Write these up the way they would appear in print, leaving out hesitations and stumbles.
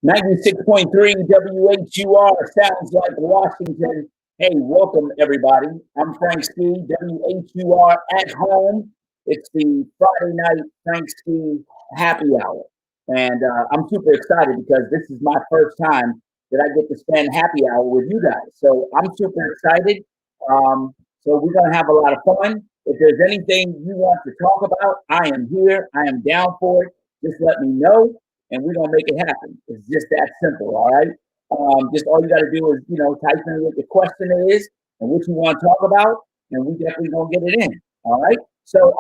96.3 WHUR sounds like Washington. Hey, welcome everybody. I'm Frank Ski, WHUR at home. It's the Friday night Frank Ski happy hour. And I'm super excited because this is my first time that I get to spend happy hour with you guys. So I'm super excited. So we're going to have a lot of fun. If there's anything you want to talk about, I am here. I am down for it. Just let me know, and we're gonna make it happen. It's just that simple, all right? Just all you gotta do is, type in what the question is and what you want to talk about, and we definitely gonna get it in, all right? So,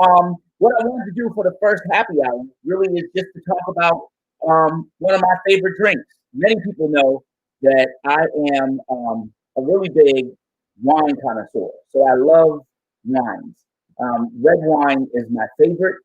what I wanted to do for the first happy hour really is just to talk about one of my favorite drinks. Many people know that I am a really big wine connoisseur, so I love wines. Red wine is my favorite,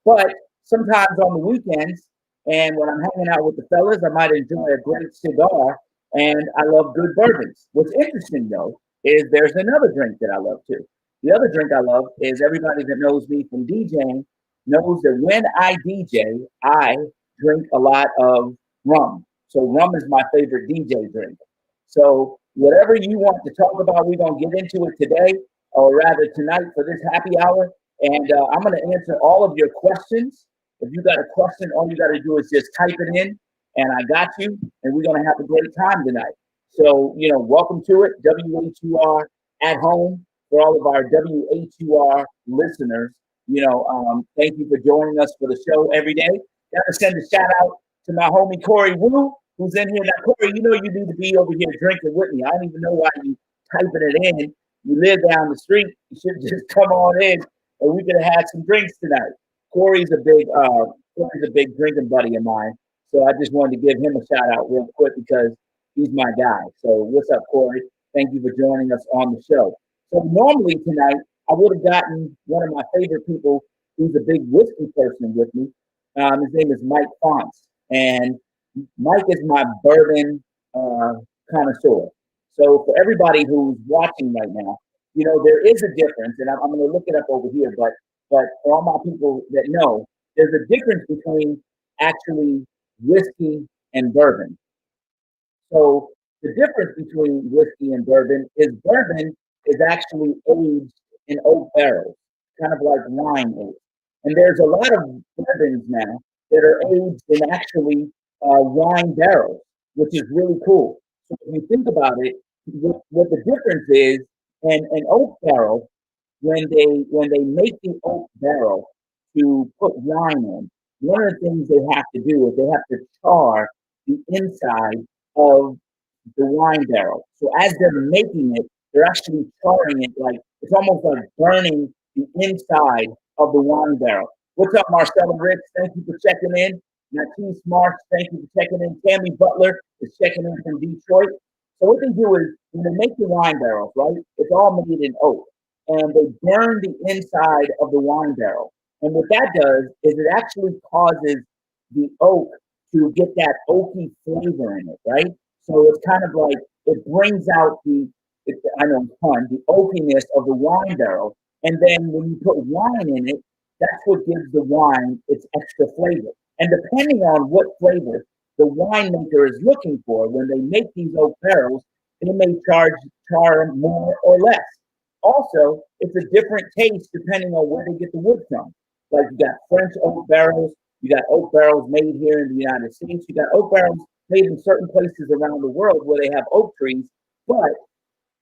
but sometimes on the weekends and when I'm hanging out with the fellas, I might enjoy a great cigar, and I love good bourbons. What's interesting though is there's another drink that I love too. The other drink I love is everybody that knows me from DJing knows that when I DJ, I drink a lot of rum. So rum is my favorite DJ drink. So whatever you want to talk about, we're gonna get into it today, or rather tonight for this happy hour. And I'm going to answer all of your questions. If you got a question, all you got to do is just type it in, and I got you. And we're going to have a great time tonight. So, welcome to it. WHUR at home for all of our WHUR listeners. Thank you for joining us for the show every day. Got to send a shout out to my homie Corey Wu, who's in here now. Corey, you need to be over here drinking with me. I don't even know why you typing it in. You live down the street. You should just come on in, and we could have had some drinks tonight. Corey's a big drinking buddy of mine, so I just wanted to give him a shout out real quick because he's my guy. So what's up, Corey? Thank you for joining us on the show. So normally tonight, I would have gotten one of my favorite people who's a big whiskey person with me. His name is Mike Fonts, and Mike is my bourbon connoisseur. So for everybody who's watching right now, there is a difference, and I'm going to look it up over here, but for all my people that know, there's a difference between actually whiskey and bourbon. So the difference between whiskey and bourbon is actually aged in oak barrels, kind of like wine age. And there's a lot of bourbons now that are aged in actually wine barrels, which is really cool. So if you think about it, what the difference is, an oak barrel, when they make the oak barrel to put wine in, one of the things they have to do is they have to char the inside of the wine barrel. So as they're making it, they're actually charring it, like it's almost like burning the inside of the wine barrel. What's up, Marcella Ricks? Thank you for checking in. Natis Marsh, thank you for checking in. Tammy Butler is checking in from Detroit. So what they do is when they make the wine barrels, right? It's all made in oak, and they burn the inside of the wine barrel. And what that does is it actually causes the oak to get that oaky flavor in it, right? So it's kind of like it brings out the oakiness of the wine barrel. And then when you put wine in it, that's what gives the wine its extra flavor. And depending on what flavor the winemaker is looking for when they make these oak barrels, they may char more or less. Also, it's a different taste depending on where they get the wood from. Like you got French oak barrels, you got oak barrels made here in the United States, you got oak barrels made in certain places around the world where they have oak trees. But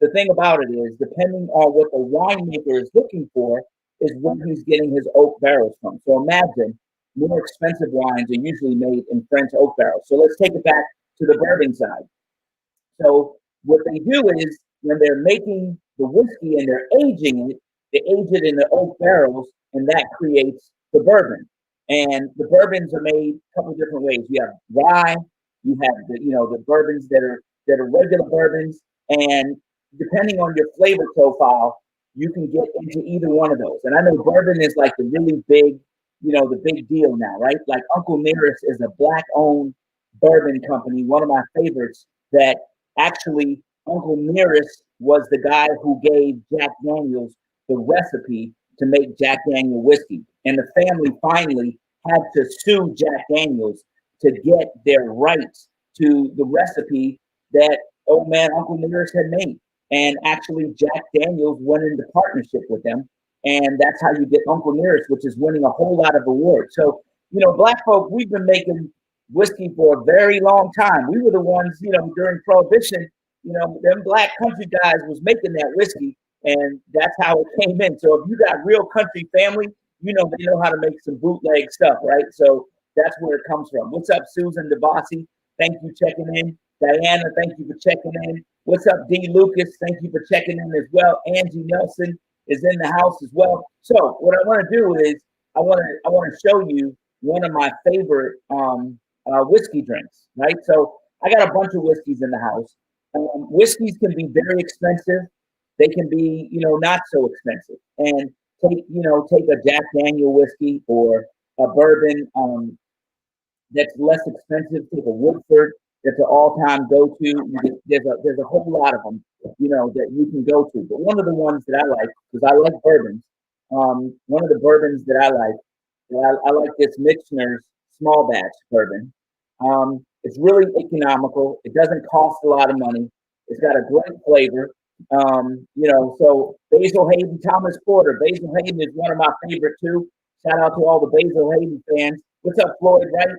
the thing about it is, depending on what the winemaker is looking for, is where he's getting his oak barrels from. So imagine more expensive wines are usually made in French oak barrels. So let's take it back to the bourbon side. So what they do is when they're making the whiskey and they're aging it, they age it in the oak barrels, and that creates the bourbon. And the bourbons are made a couple of different ways. You have rye, you have the bourbons that are regular bourbons, and depending on your flavor profile, you can get into either one of those. And I know bourbon is like the really big, the big deal now, right? Like Uncle Nearest is a Black-owned bourbon company, one of my favorites, that actually Uncle Nearest was the guy who gave Jack Daniels the recipe to make Jack Daniel whiskey. And the family finally had to sue Jack Daniels to get their rights to the recipe that old man Uncle Nearest had made. And actually, Jack Daniels went into partnership with them. And that's how you get Uncle Nearest, which is winning a whole lot of awards. So, black folk, we've been making whiskey for a very long time. We were the ones, during Prohibition, them black country guys was making that whiskey. And that's how it came in. So if you got real country family, they know how to make some bootleg stuff, right? So that's where it comes from. What's up, Susan DeBossi? Thank you for checking in. Diana, thank you for checking in. What's up, D. Lucas? Thank you for checking in as well. Angie Nelson is in the house as well. So what I want to do is I want to show you one of my favorite whiskey drinks, right? So I got a bunch of whiskeys in the house. Whiskeys can be very expensive. They can be, not so expensive. And take a Jack Daniel whiskey or a bourbon that's less expensive. Take a Woodford. That's an all-time go-to. There's a whole lot of them, that you can go to. But one of the ones that I like, because I like bourbons, one of the bourbons that I like this Michener's small batch bourbon. It's really economical. It doesn't cost a lot of money. It's got a great flavor. So Basil Hayden, Thomas Porter. Basil Hayden is one of my favorite too. Shout out to all the Basil Hayden fans. What's up, Floyd, right?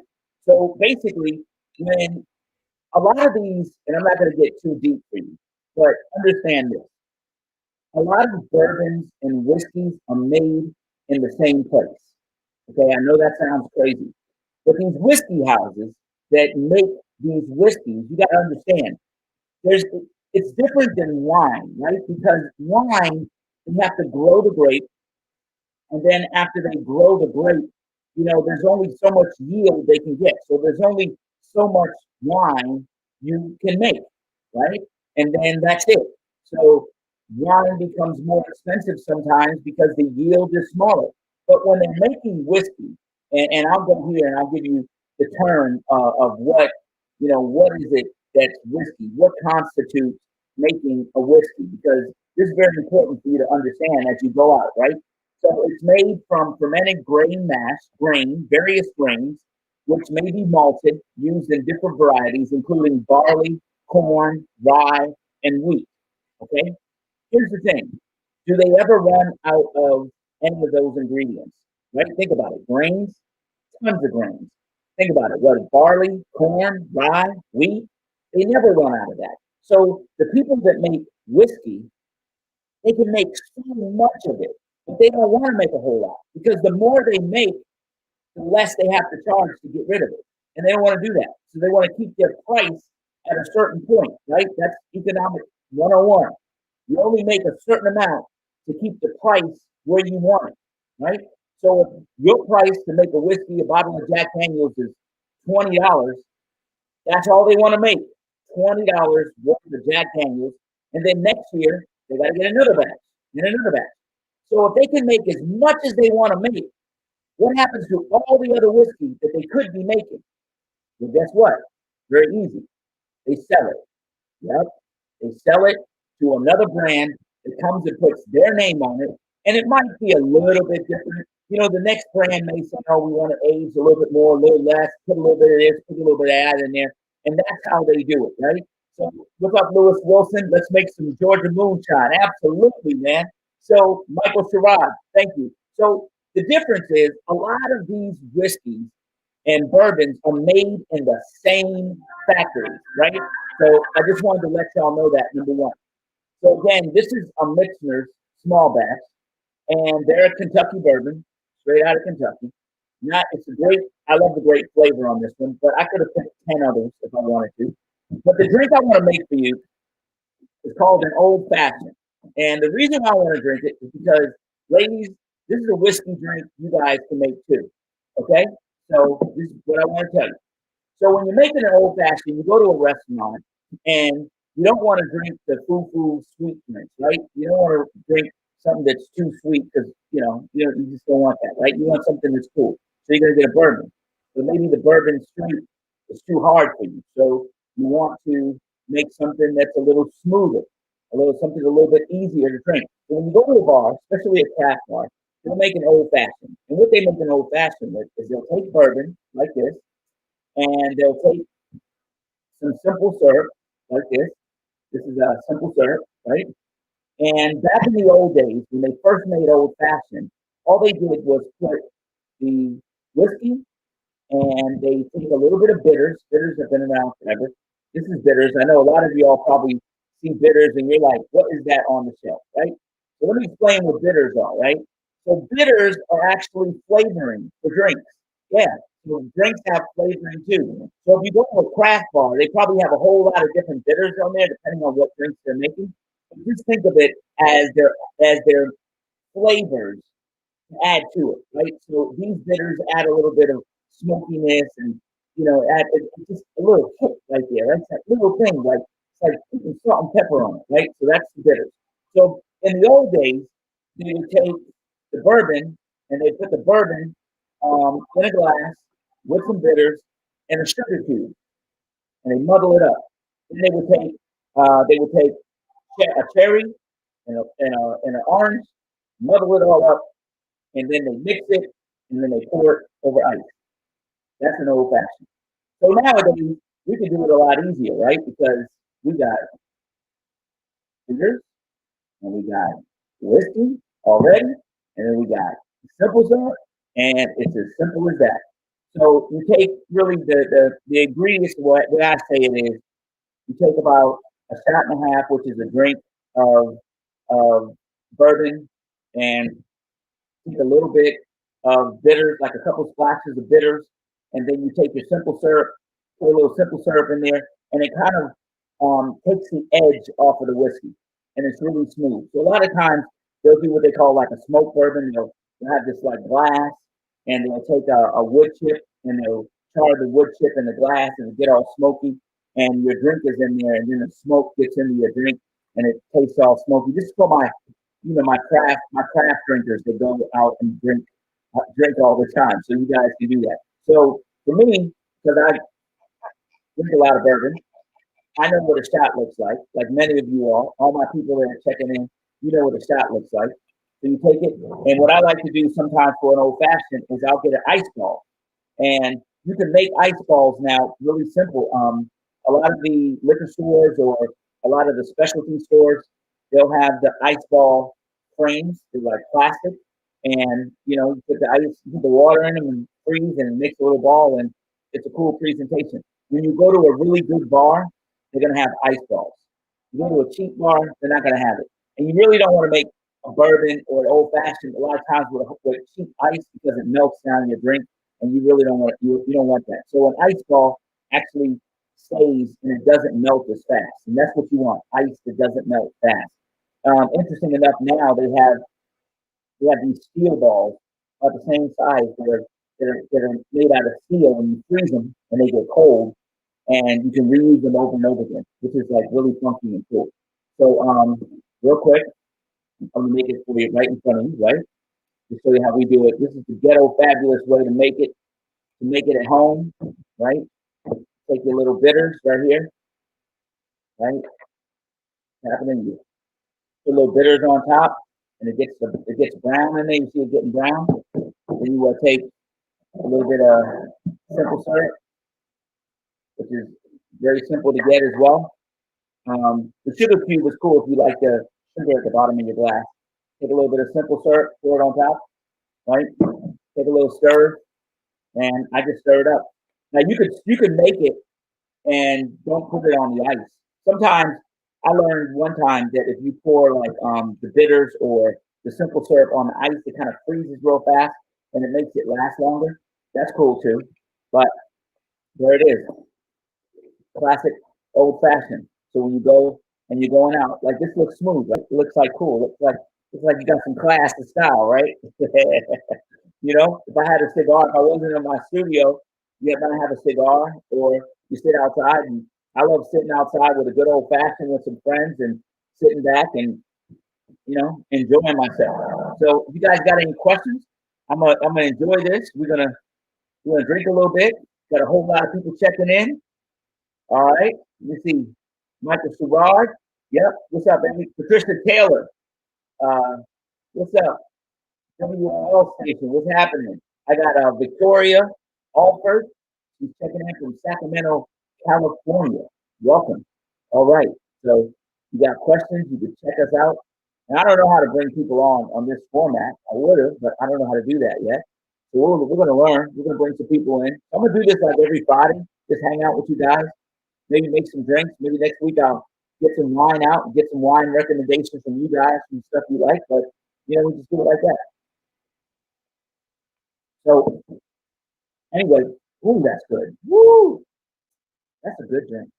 So basically, when a lot of these, and I'm not going to get too deep for you, but understand this. A lot of bourbons and whiskeys are made in the same place. Okay, I know that sounds crazy. But these whiskey houses that make these whiskeys, you got to understand, it's different than wine, right? Because wine, you have to grow the grape, and then after they grow the grape, there's only so much yield they can get. So there's only so much wine you can make, right? And then that's it. So wine becomes more expensive sometimes because the yield is smaller. But when they're making whiskey, and I'll go here and I'll give you the term of what is it that's whiskey? What constitutes making a whiskey? Because this is very important for you to understand as you go out, right? So it's made from fermented grain mash, various grains, which may be malted, used in different varieties, including barley, corn, rye, and wheat. Okay? Here's the thing. Do they ever run out of any of those ingredients? Right? Think about it. Grains, tons of grains. Think about it. What, barley, corn, rye, wheat? They never run out of that. So the people that make whiskey, they can make so much of it, but they don't want to make a whole lot because the more they make, the less they have to charge to get rid of it. And they don't want to do that. So they want to keep their price at a certain point, right? That's economic 101. You only make a certain amount to keep the price where you want it, right? So if your price to make a whiskey, a bottle of Jack Daniels is $20, that's all they want to make. $20 worth of Jack Daniels. And then next year, they got to get another batch and another batch. So if they can make as much as they want to make, what happens to all the other whiskey that they could be making? Well, guess what? Very easy. They sell it. Yep. They sell it to another brand that comes and puts their name on it. And it might be a little bit different. The next brand may say, oh, we want to age a little bit more, a little less, put a little bit of this, put a little bit of that in there. And that's how they do it, right? So look up Lewis Wilson. Let's make some Georgia moonshine. Absolutely, man. So Michael Sherrod, thank you. So the difference is a lot of these whiskeys and bourbons are made in the same factories, right? So I just wanted to let y'all know that, number one. So again, this is a Michener's small batch, and they're a Kentucky bourbon, straight out of Kentucky. I love the great flavor on this one, but I could have picked 10 others if I wanted to. But the drink I want to make for you is called an old fashioned. And the reason why I want to drink it is because, ladies, this is a whiskey drink you guys can make too. Okay? So this is what I want to tell you. So when you're making an old fashioned, you go to a restaurant and you don't want to drink the foo-foo sweet drinks, right? You don't want to drink something that's too sweet because, you just don't want that, right? You want something that's cool. So you're going to get a bourbon. So maybe the bourbon straight is too hard for you. So you want to make something that's a little smoother, something a little bit easier to drink. So when you go to a bar, especially a craft bar, they'll make an old fashioned. And what they make an old fashioned with is they'll take bourbon like this, and they'll take some simple syrup like this. This is a simple syrup, right? And back in the old days, when they first made old fashioned, all they did was put the whiskey and they take a little bit of bitters. Bitters have been around forever. This is bitters. I know a lot of y'all probably see bitters and you're like, what is that on the shelf, right? So let me explain what bitters are, right? So bitters are actually flavoring for drinks. Yeah. So drinks have flavoring too. So if you go to a craft bar, they probably have a whole lot of different bitters on there, depending on what drinks they're making. But just think of it as their flavors add to it, right? So these bitters add a little bit of smokiness and add it's just a little hit right there. That's that little thing, like it's like putting salt and pepper on it, right? So that's the bitters. So in the old days, they would take the bourbon and they put the bourbon in a glass with some bitters and a sugar cube, and they muddle it up. Then they would take a cherry and an orange, muddle it all up, and then they mix it, and then they pour it over ice. That's an old fashioned. So nowadays we can do it a lot easier, right? Because we got bitters and we got whiskey already, and then we got simple syrup, and it's as simple as that. So you take really the ingredients. What I say it is, you take about a shot and a half, which is a drink of of bourbon, and take a little bit of bitters, like a couple splashes of bitters, and then you take your simple syrup, put a little simple syrup in there, and it kind of takes the edge off of the whiskey, and it's really smooth. So a lot of times they'll do what they call like a smoked bourbon. They'll have this like glass, and they'll take a wood chip and they'll char the wood chip in the glass and get all smoky, and your drink is in there, and then the smoke gets into your drink, and it tastes all smoky. This is for my craft drinkers that go out and drink all the time. So you guys can do that. So for me, because I drink a lot of bourbon, I know what a shot looks like. Like many of you all my people that are checking in, you know what a shot looks like. So you take it, and what I like to do sometimes for an old fashioned is I'll get an ice ball, and you can make ice balls now really simple. A lot of the liquor stores or a lot of the specialty stores, they'll have the ice ball frames. They're like plastic, and you put the ice, you put the water in them and freeze and mix a little ball, and it's a cool presentation. When you go to a really good bar, they're gonna have ice balls. You go to a cheap bar, they're not gonna have it, and you really don't want to make a bourbon or an old fashioned a lot of times with cheap ice because it melts down your drink, and you really don't want you don't want that. So an ice ball actually stays and it doesn't melt as fast, and that's what you want: ice that doesn't melt fast. Interesting enough, now they have these steel balls about the same size that are made out of steel, and you freeze them and they get cold, and you can reuse them over and over again, which is like really funky and cool. So real quick, I'm gonna make it for you right in front of you, right? To show you how we do it. This is the ghetto fabulous way to make it at home, right? Take your little bitters right here, right? Happening. You put little bitters on top, and it gets brown in there. You see it getting brown. Then you will take a little bit of simple syrup, which is very simple to get as well. The sugar cube is cool if you like the sugar at the bottom of your glass. Take a little bit of simple syrup, pour it on top, right? Take a little stir, and I just stir it up. Now you could make it and don't put it on the ice. Sometimes I learned one time that if you pour like the bitters or the simple syrup on the ice, it kind of freezes real fast and it makes it last longer. That's cool too. But there it is, classic old fashioned. So when you go and you're going out, like this looks smooth, like it looks like cool, looks like you got some class and style, right? If I had a cigar, if I wasn't in my studio, you're gonna have a cigar, or you sit outside. And I love sitting outside with a good old fashioned with some friends and sitting back and enjoying myself. So if you guys got any questions, I'm gonna enjoy this. We're gonna drink a little bit. Got a whole lot of people checking in. All right. Let me see. Michael Surard. Yep. What's up, baby? Patricia Taylor. Uh, what's up? WL station. What's happening? I got Victoria Alford. She's checking in from Sacramento, California. Welcome. All right. So you got questions, you can check us out. And I don't know how to bring people on this format. I would have, but I don't know how to do that yet. So we're going to learn. We're going to bring some people in. I'm going to do this like every Friday. Just hang out with you guys. Maybe make some drinks. Maybe next week I'll get some wine out and get some wine recommendations from you guys, some stuff you like. But, we just do it like that. So, anyway, ooh, that's good. Woo! That's a good drink.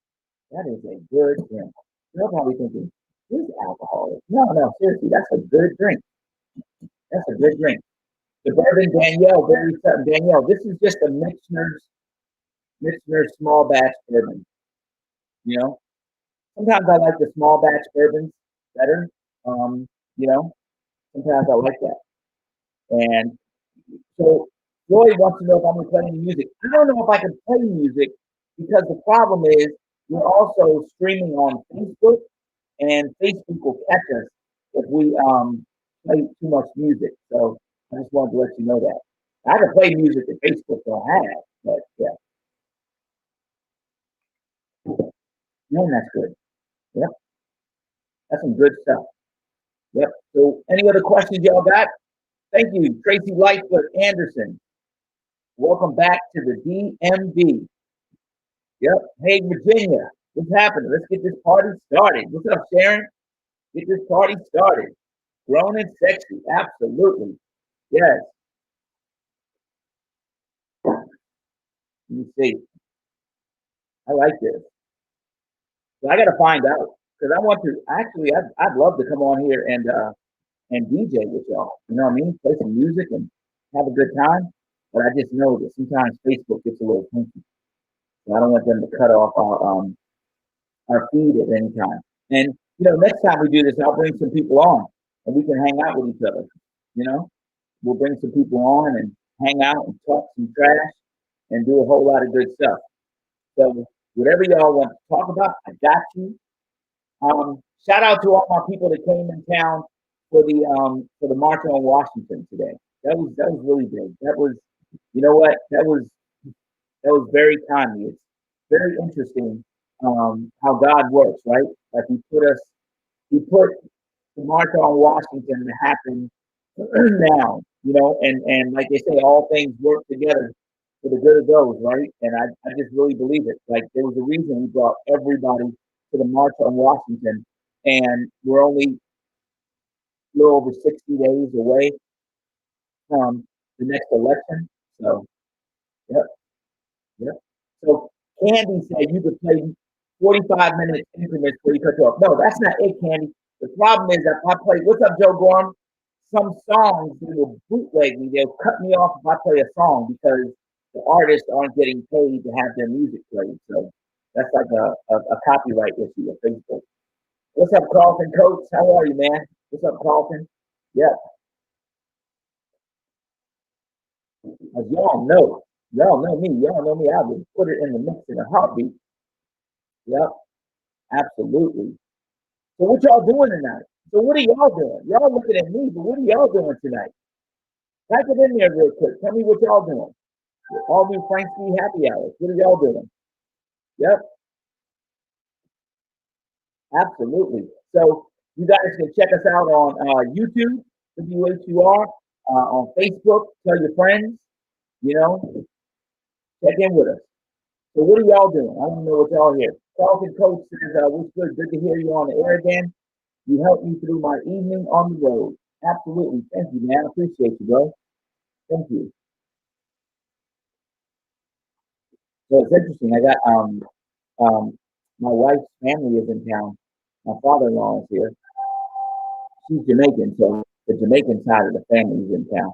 That is a good drink. You're probably thinking, this alcohol. No, seriously, that's a good drink. That's a good drink. The bourbon Danielle, Danielle, this is just a Michener's small batch bourbon. Sometimes I like the small batch bourbons better. Sometimes I like that. And so Floyd wants to know if I'm going to play any music. I don't know if I can play music because the problem is we're also streaming on Facebook, and Facebook will catch us if we play too much music. So I just wanted to let you know that. I can play music that Facebook don't have, but yeah. No, that's good. Yep. That's some good stuff. Yep. So any other questions y'all got? Thank you, Tracy Lightfoot Anderson. Welcome back to the DMV. Yep. Hey, Virginia, what's happening? Let's get this party started. What's up, Sharon? Get this party started. Grown and sexy. Absolutely. Yes. Let me see. I like this. So I got to find out because I want to. Actually, I'd love to come on here and DJ with y'all. You know what I mean? Play some music and have a good time. But I just know that sometimes Facebook gets a little funky. So I don't want them to cut off our feed at any time. And next time we do this, I'll bring some people on and we can hang out with each other. We'll bring some people on and hang out and talk some trash and do a whole lot of good stuff. So whatever y'all want to talk about, I got you. Shout out to all my people that came in town for the March on Washington today. That was really big. That was, what? That was very timely. It's very interesting how God works, right? Like He put the March on Washington to happen now, and like they say, all things work together for the good of those, right? And I just really believe it. Like there was a reason we brought everybody to the March on Washington, and we're only a little over 60 days away from the next election. So, yep. So Candy said you could play 45 minutes increments before you cut you off. No, that's not it, Candy. The problem is that if I play, what's up, Joe Gorham? Some songs, they will bootleg me. They'll cut me off if I play a song because the artists aren't getting paid to have their music played. So that's like a copyright issue at Facebook. What's up, Carlton Coates? How are you, man? What's up, Carlton? Yep. As y'all know me. Y'all know me. I would put it in the mix in a heartbeat. Yep. Absolutely. So what y'all doing tonight? So what are y'all doing? Y'all looking at me, but what are y'all doing tonight? Type it in there real quick. Tell me what y'all doing. All we Frank C. happy hours. What are y'all doing? Yep. Absolutely. So you guys can check us out on YouTube, WHUR, on Facebook. Tell your friends. Check in with us. So what are y'all doing? I don't know what y'all hear. Carlton Coach says, what's good? Good to hear you on the air again. You helped me through my evening on the road. Absolutely. Thank you, man. I appreciate you, bro. Thank you. So it's interesting. I got my wife's family is in town. My father-in-law is here. She's Jamaican, so the Jamaican side of the family is in town.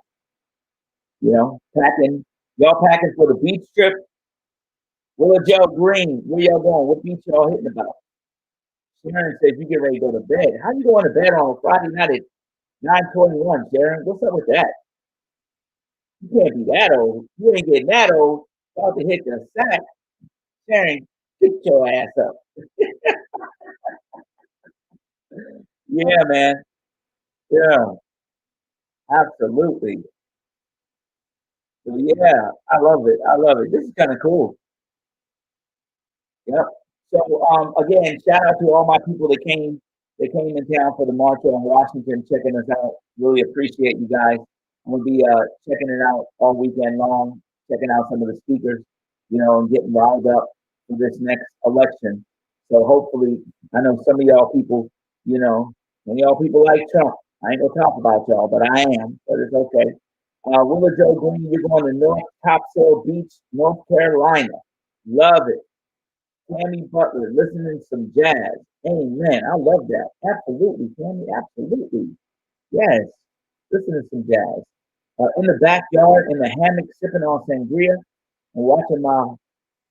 Packing. Y'all packing for the beach trip? Where y'all green? Where y'all going? What beach y'all hitting about? Sharon says you get ready to go to bed. How you going to bed on a Friday night at 9:21, Sharon? What's up with that? You can't be that old. You ain't getting that old. About to hit the sack. Sharon, get your ass up. Yeah, man. Yeah. Absolutely. So yeah, I love it. This is kind of cool. Yep. So again, shout out to all my people that came. They came in town for the march on Washington, checking us out. Really appreciate you guys. I'm gonna be checking it out all weekend long, checking out some of the speakers, and getting riled up for this next election. So hopefully, I know some of y'all people, some of y'all people like Trump. I ain't gonna talk about y'all, but I am. But it's okay. Willa Joe Green, you're going to North Topsail Beach, North Carolina. Love it. Tammy Butler, listening to some jazz. Amen. I love that. Absolutely, Tammy. Absolutely. Yes. Listening to some jazz. In the backyard, in the hammock, sipping on sangria and watching my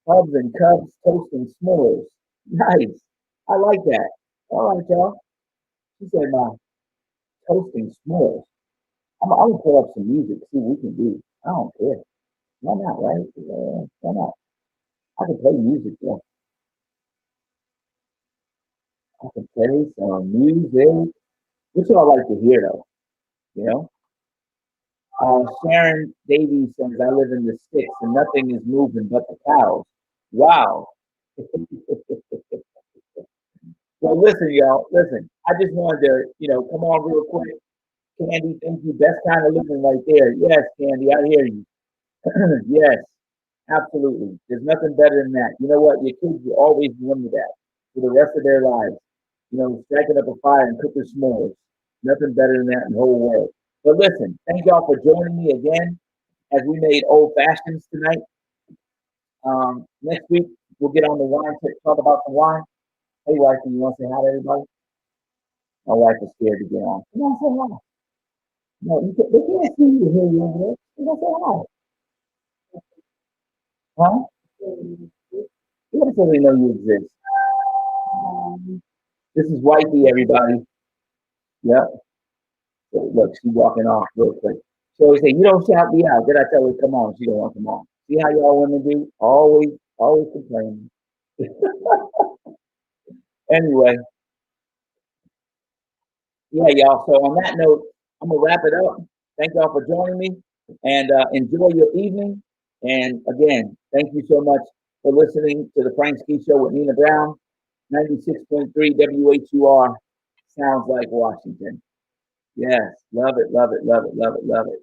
hubs and cubs toasting s'mores. Nice. I like that. All right, y'all. She said my toasting s'mores. I'm gonna pull up some music, see what we can do. I don't care. Why not, right? Yeah, why not? I can play music, though. I can play some music. What y'all like to hear, though? You know? Sharon Davies says, I live in the sticks and nothing is moving but the cows. Wow. Well, listen, y'all. Listen, I just wanted to, come on real quick. Candy, thank you. Best kind of living right there. Yes, Candy, I hear you. Yes, absolutely. There's nothing better than that. You know what? Your kids will always remember that for the rest of their lives. Striking up a fire and cooking s'mores. Nothing better than that in the whole world. But listen, thank y'all for joining me again as we made old fashions tonight. Next week, we'll get on the wine, talk about the wine. Hey, wife, you want to say hi to everybody? My wife is scared to get on. You want to say hi? No, they can't see you here. You want to say hi? Huh? You want to say they know you exist. This is wifey, everybody. Yep. So look, she's walking off real quick. She always say, "You don't shout me out." Then I tell her, "Come on." She don't want to come on. See how y'all women do? Always, always complaining. Anyway, yeah, y'all. So on that note, I'm gonna wrap it up. Thank y'all for joining me, and enjoy your evening. And again, thank you so much for listening to the Frank Ski Show with Nina Brown, 96.3 WHUR. Sounds like Washington. Yes, love it, love it, love it, love it, love it.